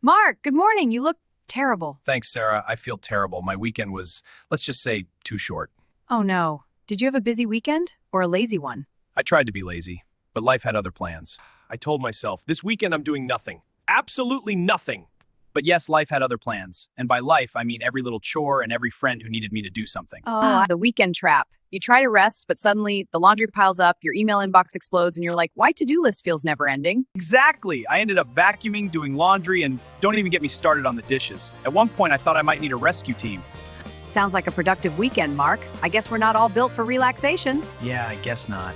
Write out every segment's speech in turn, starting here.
Mark, good morning. You look terrible. Thanks, Sarah. I feel terrible. My weekend was, let's just say, too short. Oh no. Did you have a busy weekend or a lazy one? I tried to be lazy, but life had other plans. I told myself, this weekend I'm doing nothing. Absolutely nothing. But yes, life had other plans. And by life, I mean every little chore and every friend who needed me to do something. The weekend trap. You try to rest, but suddenly the laundry piles up, your email inbox explodes, and you're like, why to-do list feels never ending? Exactly. I ended up vacuuming, doing laundry, and don't even get me started on the dishes. At one point, I thought I might need a rescue team. Sounds like a productive weekend, Mark. I guess we're not all built for relaxation. Yeah, I guess not.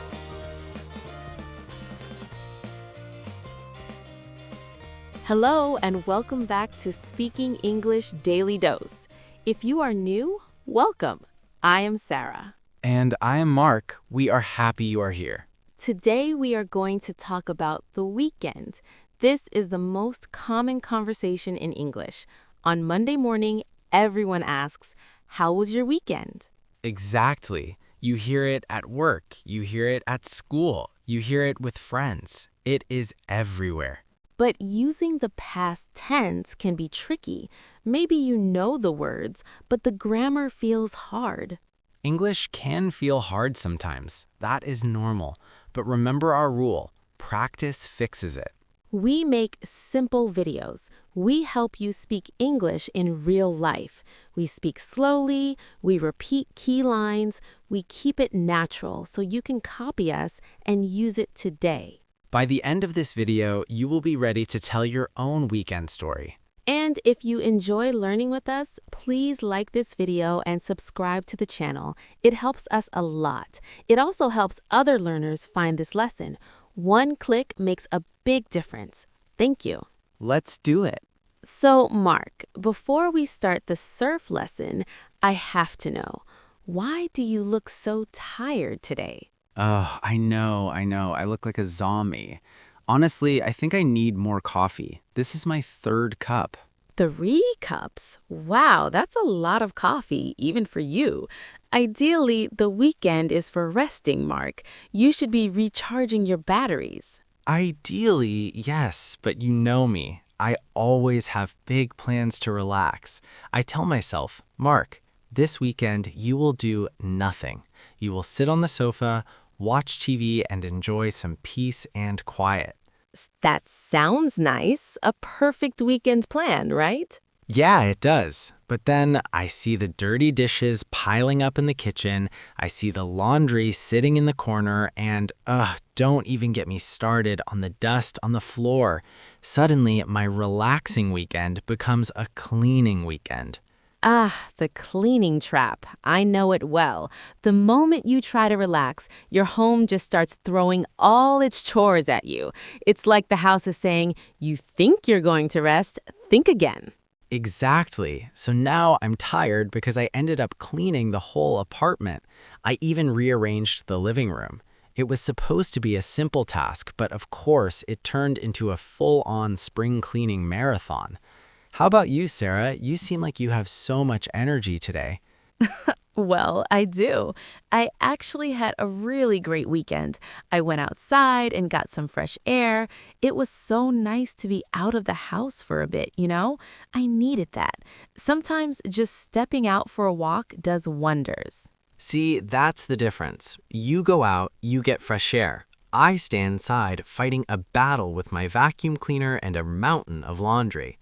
Hello, and welcome back to Speaking English Daily Dose. If you are new, welcome. I am Sarah. And I am Mark. We are happy you are here. Today we are going to talk about the weekend. This is the most common conversation in English. On Monday morning, everyone asks, "How was your weekend?" Exactly. You hear it at work. You hear it at school. You hear it with friends. It is everywhere. But using the past tense can be tricky. Maybe you know the words, but the grammar feels hard. English can feel hard sometimes. That is normal. But remember our rule. Practice fixes it. We make simple videos. We help you speak English in real life. We speak slowly, we repeat key lines, we keep it natural so you can copy us and use it today. By the end of this video, you will be ready to tell your own weekend story. And if you enjoy learning with us, please like this video and subscribe to the channel. It helps us a lot. It also helps other learners find this lesson. One click makes a big difference. Thank you. Let's do it. So, Mark, before we start the surf lesson, I have to know, why do you look so tired today? Oh, I know. I look like a zombie. Honestly, I think I need more coffee. This is my third cup. 3 cups? Wow, that's a lot of coffee, even for you. Ideally, the weekend is for resting, Mark. You should be recharging your batteries. Ideally, yes, but you know me. I always have big plans to relax. I tell myself, Mark, this weekend you will do nothing. You will sit on the sofa, watch TV, and enjoy some peace and quiet. That sounds nice. A perfect weekend plan, right? Yeah, it does. But then I see the dirty dishes piling up in the kitchen, I see the laundry sitting in the corner, and don't even get me started on the dust on the floor. Suddenly, my relaxing weekend becomes a cleaning weekend. The cleaning trap. I know it well. The moment you try to relax, your home just starts throwing all its chores at you. It's like the house is saying, you think you're going to rest, think again. Exactly. So now I'm tired because I ended up cleaning the whole apartment. I even rearranged the living room. It was supposed to be a simple task, but of course it turned into a full-on spring cleaning marathon. How about you, Sarah? You seem like you have so much energy today. Well, I do. I actually had a really great weekend. I went outside and got some fresh air. It was so nice to be out of the house for a bit, you know? I needed that. Sometimes just stepping out for a walk does wonders. See, that's the difference. You go out, you get fresh air. I stay inside fighting a battle with my vacuum cleaner and a mountain of laundry.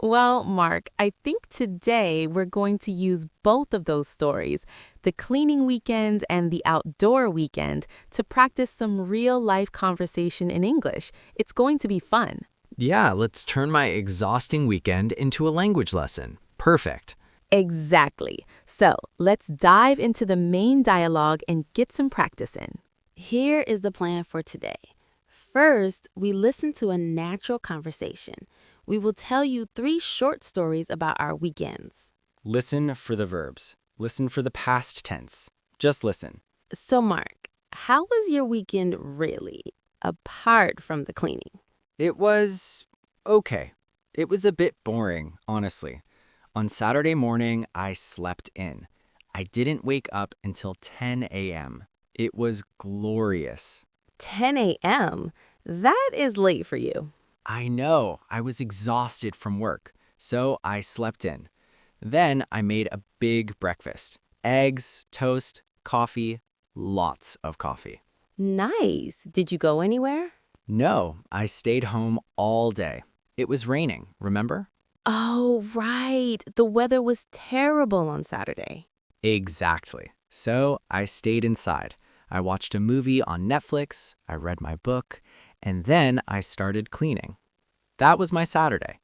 Well, Mark, I think today we're going to use both of those stories, the cleaning weekend and the outdoor weekend, to practice some real-life conversation in English. It's going to be fun. Yeah, let's turn my exhausting weekend into a language lesson. Perfect. Exactly. So let's dive into the main dialogue and get some practice in. Here is the plan for today. First, we listen to a natural conversation. We will tell you 3 short stories about our weekends. Listen for the verbs. Listen for the past tense. Just listen. So, Mark, how was your weekend really, apart from the cleaning? It was okay. It was a bit boring, honestly. On Saturday morning, I slept in. I didn't wake up until 10 a.m. It was glorious. 10 a.m.? That is late for you. I know, I was exhausted from work, so I slept in. Then I made a big breakfast. Eggs, toast, coffee, lots of coffee. Nice. Did you go anywhere? No, I stayed home all day. It was raining, remember? Oh, right. The weather was terrible on Saturday. Exactly. So I stayed inside. I watched a movie on Netflix, I read my book, and then I started cleaning. That was my Saturday.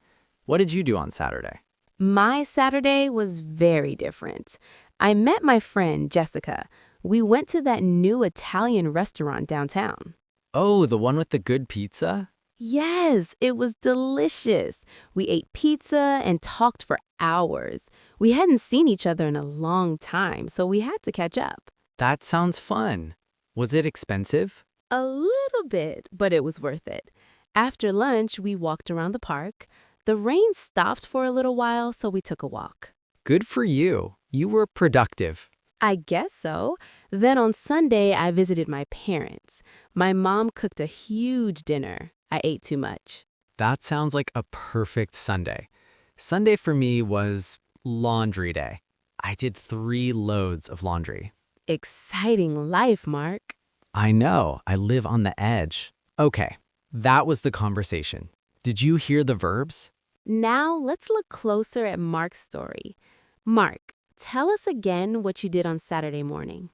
What did you do on Saturday? My Saturday was very different. I met my friend, Jessica. We went to that new Italian restaurant downtown. Oh, the one with the good pizza? Yes, it was delicious. We ate pizza and talked for hours. We hadn't seen each other in a long time, so we had to catch up. That sounds fun. Was it expensive? A little bit, but it was worth it. After lunch, we walked around the park. The rain stopped for a little while, so we took a walk. Good for you. You were productive. I guess so. Then on Sunday, I visited my parents. My mom cooked a huge dinner. I ate too much. That sounds like a perfect Sunday. Sunday for me was laundry day. I did 3 loads of laundry. Exciting life, Mark. I know, I live on the edge. Okay, that was the conversation. Did you hear the verbs? Now let's look closer at Mark's story. Mark, tell us again what you did on Saturday morning.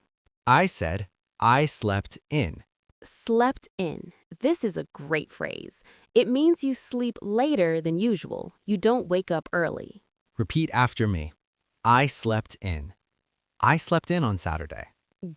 I said, I slept in. Slept in. This is a great phrase. It means you sleep later than usual. You don't wake up early. Repeat after me. I slept in. I slept in on Saturday.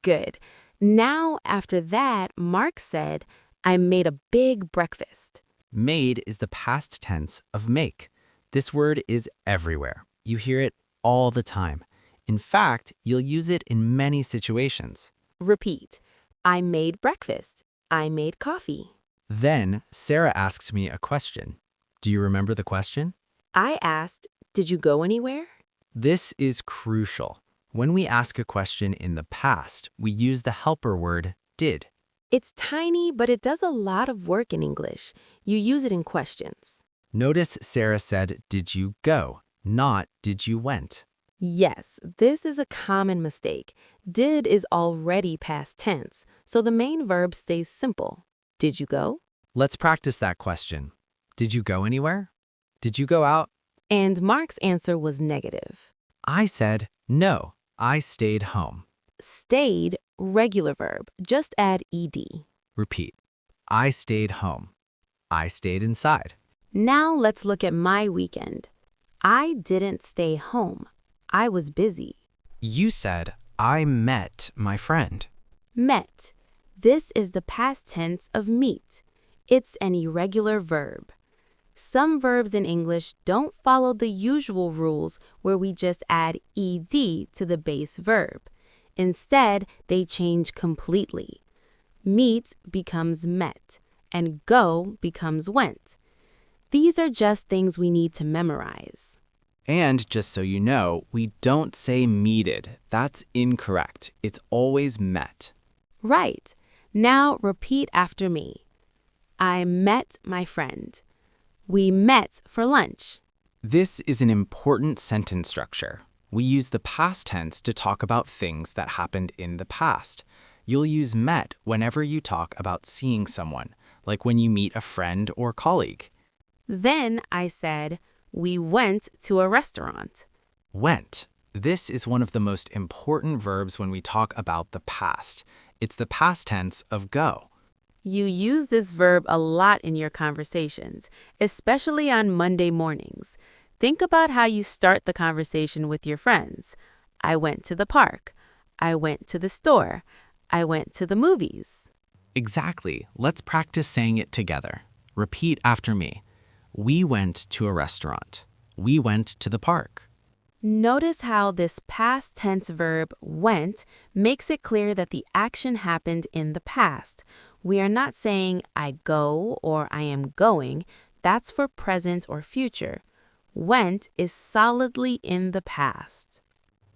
Good. Now, after that, Mark said, I made a big breakfast. Made is the past tense of make. This word is everywhere. You hear it all the time. In fact, you'll use it in many situations. Repeat. I made breakfast. I made coffee. Then Sarah asked me a question. Do you remember the question? I asked, did you go anywhere? This is crucial. When we ask a question in the past, we use the helper word did. It's tiny, but it does a lot of work in English. You use it in questions. Notice Sarah said, did you go, not did you went. Yes, this is a common mistake. Did is already past tense, so the main verb stays simple. Did you go? Let's practice that question. Did you go anywhere? Did you go out? And Mark's answer was negative. I said, no, I stayed home. Stayed, regular verb, just add ed. Repeat. I stayed home. I stayed inside. Now let's look at my weekend. I didn't stay home. I was busy. You said, I met my friend. Met. This is the past tense of meet. It's an irregular verb. Some verbs in English don't follow the usual rules where we just add ed to the base verb. Instead, they change completely. Meet becomes met, and go becomes went. These are just things we need to memorize. And just so you know, we don't say meted. That's incorrect. It's always met. Right. Now repeat after me. I met my friend. We met for lunch. This is an important sentence structure. We use the past tense to talk about things that happened in the past. You'll use met whenever you talk about seeing someone, like when you meet a friend or colleague. Then I said, we went to a restaurant. Went. This is one of the most important verbs when we talk about the past. It's the past tense of go. You use this verb a lot in your conversations, especially on Monday mornings. Think about how you start the conversation with your friends. I went to the park. I went to the store. I went to the movies. Exactly. Let's practice saying it together. Repeat after me. We went to a restaurant. We went to the park. Notice how this past tense verb went makes it clear that the action happened in the past. We are not saying I go or I am going. That's for present or future. Went is solidly in the past.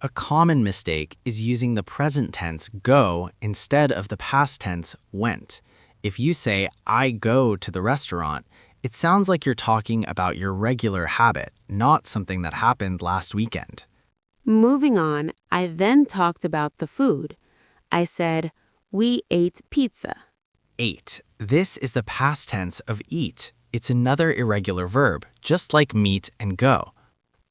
A common mistake is using the present tense go instead of the past tense went. If you say I go to the restaurant, It sounds like you're talking about your regular habit, not something that happened last weekend. Moving on, I then talked about the food. I said, we ate pizza. Ate. This is the past tense of eat. It's another irregular verb, just like meet and go.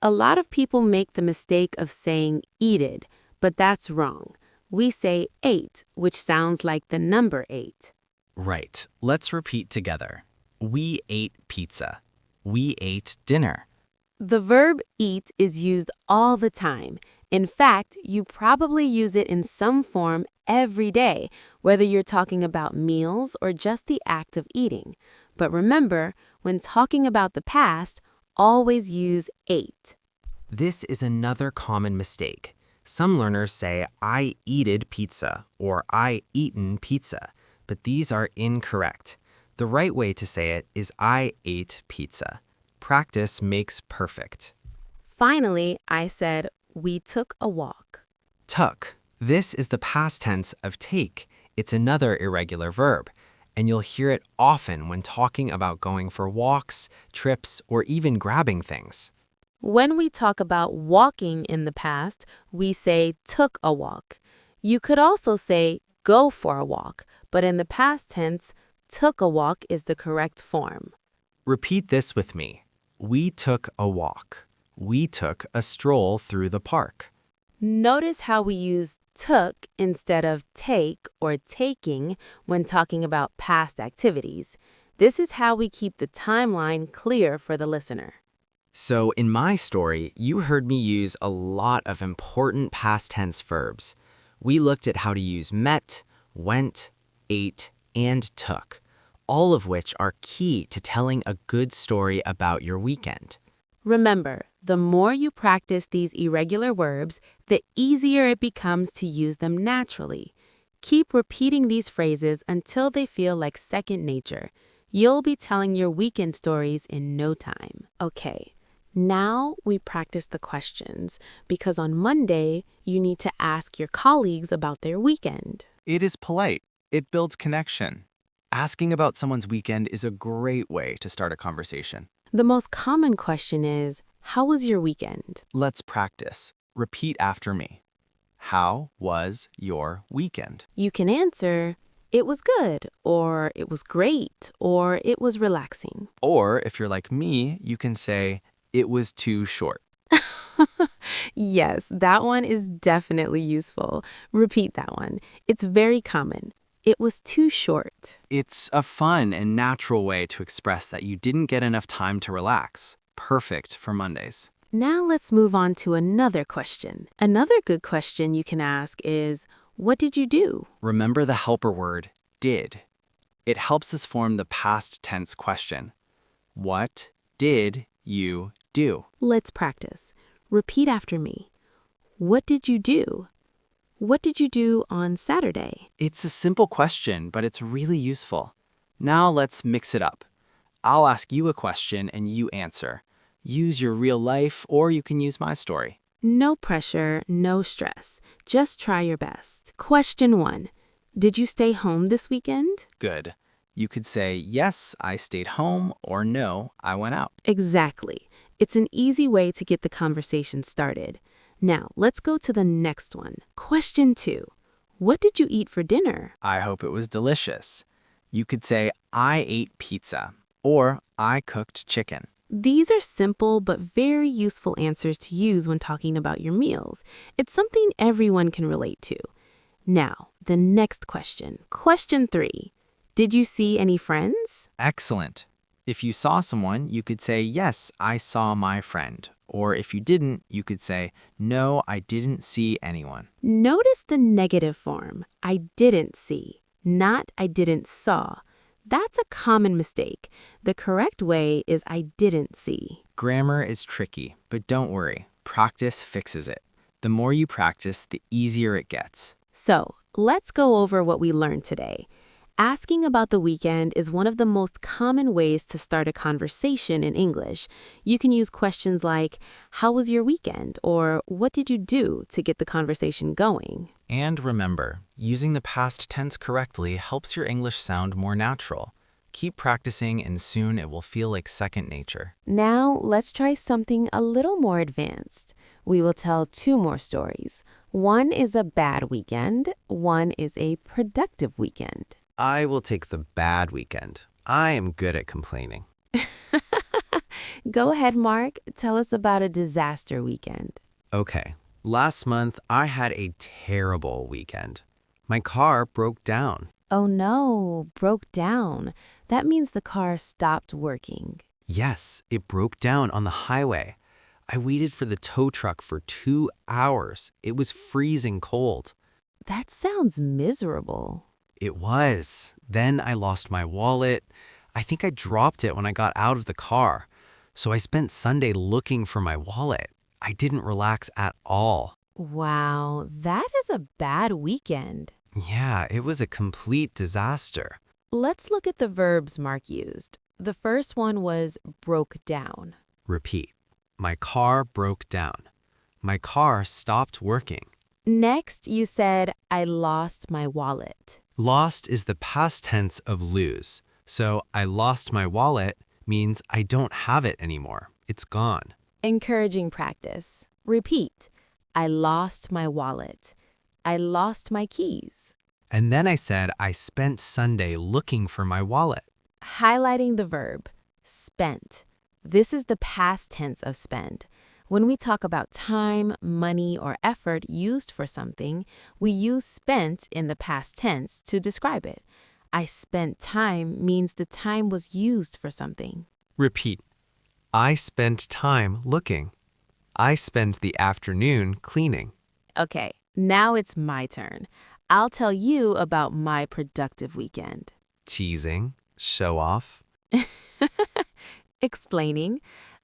A lot of people make the mistake of saying eated, but that's wrong. We say ate, which sounds like the number 8. Right. Let's repeat together. We ate pizza. We ate dinner. The verb eat is used all the time. In fact, you probably use it in some form every day, whether you're talking about meals or just the act of eating. But remember, when talking about the past, always use ate. This is another common mistake. Some learners say, I eated pizza or I eaten pizza, but these are incorrect. The right way to say it is I ate pizza. Practice makes perfect. Finally, I said, we took a walk. Took. This is the past tense of take. It's another irregular verb, and you'll hear it often when talking about going for walks, trips, or even grabbing things. When we talk about walking in the past, we say took a walk. You could also say go for a walk, but in the past tense, took a walk is the correct form. Repeat this with me. We took a walk. We took a stroll through the park. Notice how we use took instead of take or taking when talking about past activities. This is how we keep the timeline clear for the listener. So in my story, you heard me use a lot of important past tense verbs. We looked at how to use met, went, ate, and took, all of which are key to telling a good story about your weekend. Remember, the more you practice these irregular verbs, the easier it becomes to use them naturally. Keep repeating these phrases until they feel like second nature. You'll be telling your weekend stories in no time. Okay, now we practice the questions, because on Monday, you need to ask your colleagues about their weekend. It is polite. It builds connection. Asking about someone's weekend is a great way to start a conversation. The most common question is, how was your weekend? Let's practice. Repeat after me. How was your weekend? You can answer, it was good, or it was great, or it was relaxing. Or if you're like me, you can say, it was too short. Yes, that one is definitely useful. Repeat that one. It's very common. It was too short. It's a fun and natural way to express that you didn't get enough time to relax. Perfect for Mondays. Now let's move on to another question. Another good question you can ask is, what did you do? Remember the helper word, did. It helps us form the past tense question. What did you do? Let's practice. Repeat after me. What did you do? What did you do on Saturday? It's a simple question, but it's really useful. Now let's mix it up. I'll ask you a question and you answer. Use your real life, or you can use my story. No pressure, no stress. Just try your best. Question 1. Did you stay home this weekend? Good. You could say, yes, I stayed home, or no, I went out. Exactly. It's an easy way to get the conversation started. Now, let's go to the next one. Question 2. What did you eat for dinner? I hope it was delicious. You could say, I ate pizza, or I cooked chicken. These are simple but very useful answers to use when talking about your meals. It's something everyone can relate to. Now, the next question. Question 3. Did you see any friends? Excellent. If you saw someone, you could say, yes, I saw my friend. Or if you didn't, you could say, no, I didn't see anyone. Notice the negative form, I didn't see, not I didn't saw. That's a common mistake. The correct way is I didn't see. Grammar is tricky, but don't worry. Practice fixes it. The more you practice, the easier it gets. So, let's go over what we learned today. Asking about the weekend is one of the most common ways to start a conversation in English. You can use questions like, how was your weekend? Or what did you do to get the conversation going? And remember, using the past tense correctly helps your English sound more natural. Keep practicing and soon it will feel like second nature. Now, let's try something a little more advanced. We will tell 2 more stories. One is a bad weekend, one is a productive weekend. I will take the bad weekend. I am good at complaining. Go ahead, Mark. Tell us about a disaster weekend. Okay, last month I had a terrible weekend. My car broke down. Oh no, broke down. That means the car stopped working. Yes, it broke down on the highway. I waited for the tow truck for 2 hours. It was freezing cold. That sounds miserable. It was. Then I lost my wallet. I think I dropped it when I got out of the car. So I spent Sunday looking for my wallet. I didn't relax at all. Wow, that is a bad weekend. Yeah, it was a complete disaster. Let's look at the verbs Mark used. The first one was broke down. Repeat. My car broke down. My car stopped working. Next, you said, I lost my wallet. Lost is the past tense of lose. So I lost my wallet means I don't have it anymore. It's gone. Encouraging practice. Repeat. I lost my wallet. I lost my keys. And then I said I spent Sunday looking for my wallet. Highlighting the verb, spent. This is the past tense of spend. When we talk about time, money, or effort used for something, we use spent in the past tense to describe it. I spent time means the time was used for something. Repeat. I spent time looking. I spent the afternoon cleaning. Okay, now it's my turn. I'll tell you about my productive weekend. Teasing. Show off. Explaining.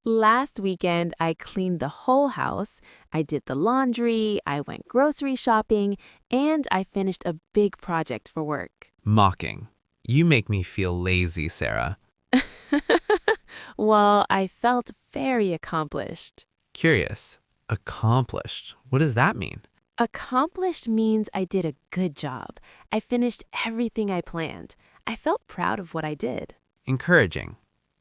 Last weekend, I cleaned the whole house. I did the laundry, I went grocery shopping, and I finished a big project for work. Mocking. You make me feel lazy, Sarah. Well, I felt very accomplished. Curious. Accomplished. What does that mean? Accomplished means I did a good job. I finished everything I planned. I felt proud of what I did. Encouraging.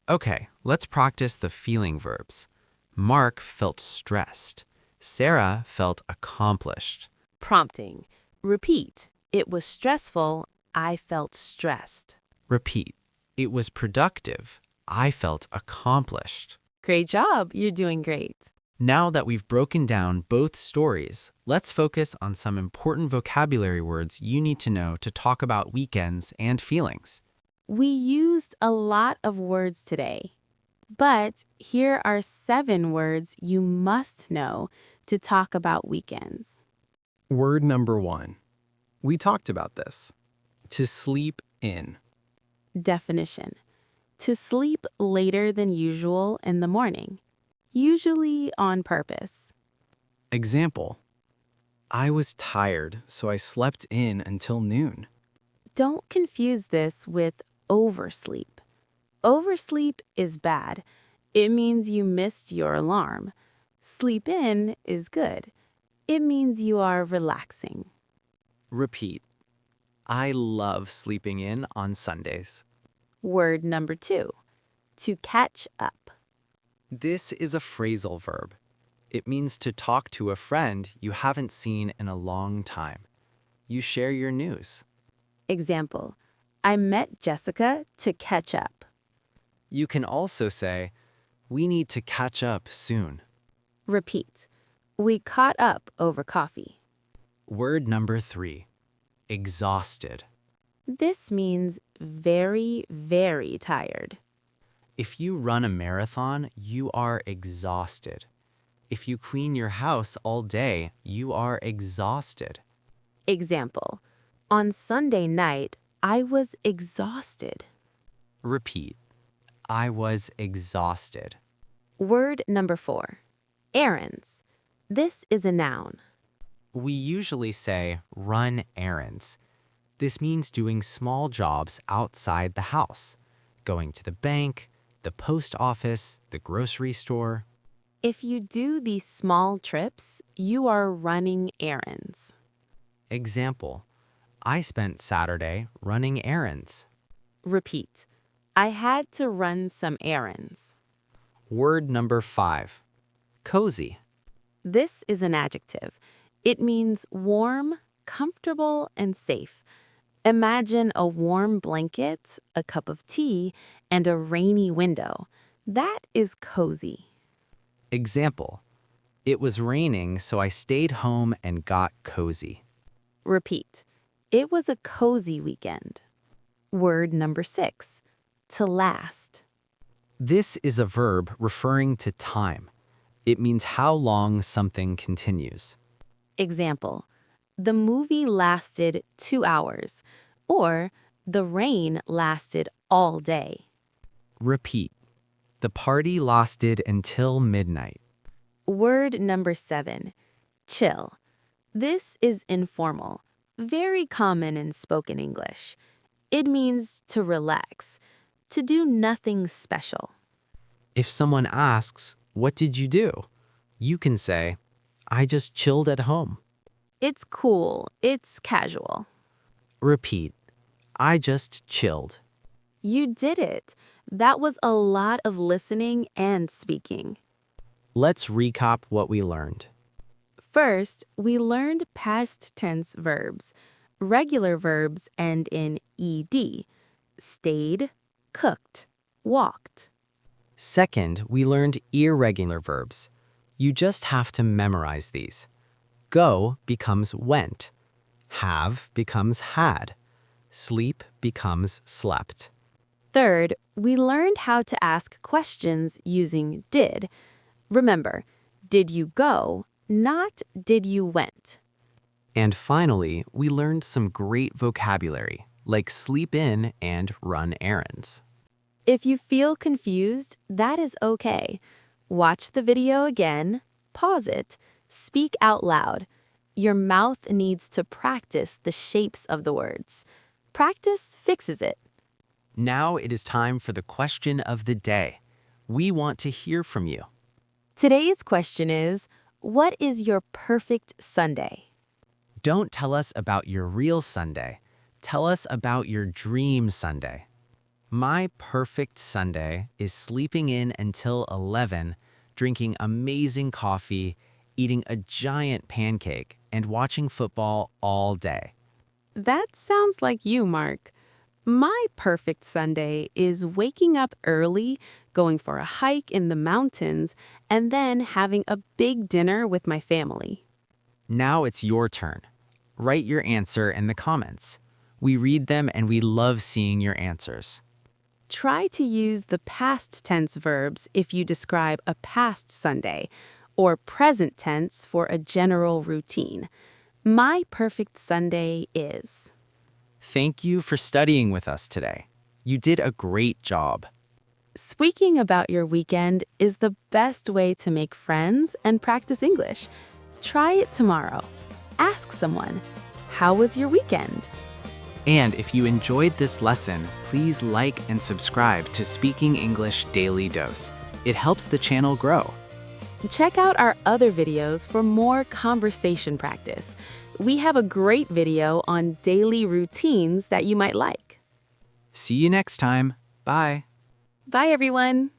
Okay, let's practice the feeling verbs. Mark felt stressed. Sarah felt accomplished. Prompting. Repeat. It was stressful. I felt stressed. Repeat. It was productive. I felt accomplished. Great job. You're doing great. Now that we've broken down both stories, let's focus on some important vocabulary words you need to know to talk about weekends and feelings. We used a lot of words today, but here are 7 words you must know to talk about weekends. Word number 1. We talked about this. To sleep in. Definition. To sleep later than usual in the morning, usually on purpose. Example. I was tired, so I slept in until noon. Don't confuse this with oversleep. Oversleep is bad. It means you missed your alarm. Sleep in is good. It means you are relaxing. Repeat. I love sleeping in on Sundays. Word number 2. To catch up. This is a phrasal verb. It means to talk to a friend you haven't seen in a long time. You share your news. Example. I met Jessica to catch up. You can also say, we need to catch up soon. Repeat. We caught up over coffee. Word number 3. Exhausted. This means very, very tired. If you run a marathon, you are exhausted. If you clean your house all day, you are exhausted. Example. On Sunday night, I was exhausted. Repeat. I was exhausted. Word number 4. Errands. This is a noun. We usually say run errands. This means doing small jobs outside the house, going to the bank, the post office, the grocery store. If you do these small trips, you are running errands. Example. I spent Saturday running errands. Repeat. I had to run some errands. Word number 5. Cozy. This is an adjective. It means warm, comfortable, and safe. Imagine a warm blanket, a cup of tea, and a rainy window. That is cozy. Example. It was raining, so I stayed home and got cozy. Repeat. It was a cozy weekend. Word number 6. To last. This is a verb referring to time. It means how long something continues. Example. The movie lasted 2 hours, or the rain lasted all day. Repeat. The party lasted until midnight. Word number 7. Chill. This is informal, very common in spoken English. It means to relax, to do nothing special. If someone asks, "What did you do?" you can say, "I just chilled at home." It's cool, it's casual. Repeat. I just chilled. You did it. That was a lot of listening and speaking. Let's recap what we learned. First, we learned past tense verbs. Regular verbs end in ed. Stayed, cooked, walked. Second, we learned irregular verbs. You just have to memorize these. Go becomes went. Have becomes had. Sleep becomes slept. Third, we learned how to ask questions using did. Remember, did you go, not did you went. And finally, we learned some great vocabulary, like sleep in and run errands. If you feel confused, that is okay. Watch the video again, pause it, speak out loud. Your mouth needs to practice the shapes of the words. Practice fixes it. Now it is time for the question of the day. We want to hear from you. Today's question is, what is your perfect Sunday? Don't tell us about your real Sunday. Tell us about your dream Sunday. My perfect Sunday is sleeping in until 11, drinking amazing coffee, eating a giant pancake, and watching football all day. That sounds like you, Mark. My perfect Sunday is waking up early, going for a hike in the mountains, and then having a big dinner with my family. Now it's your turn. Write your answer in the comments. We read them and we love seeing your answers. Try to use the past tense verbs if you describe a past Sunday, or present tense for a general routine. My perfect Sunday is. Thank you for studying with us today. You did a great job. Speaking about your weekend is the best way to make friends and practice English. Try it tomorrow. Ask someone, how was your weekend? And if you enjoyed this lesson, please like and subscribe to Speaking English Daily Dose. It helps the channel grow. Check out our other videos for more conversation practice. We have a great video on daily routines that you might like. See you next time. Bye. Bye, everyone.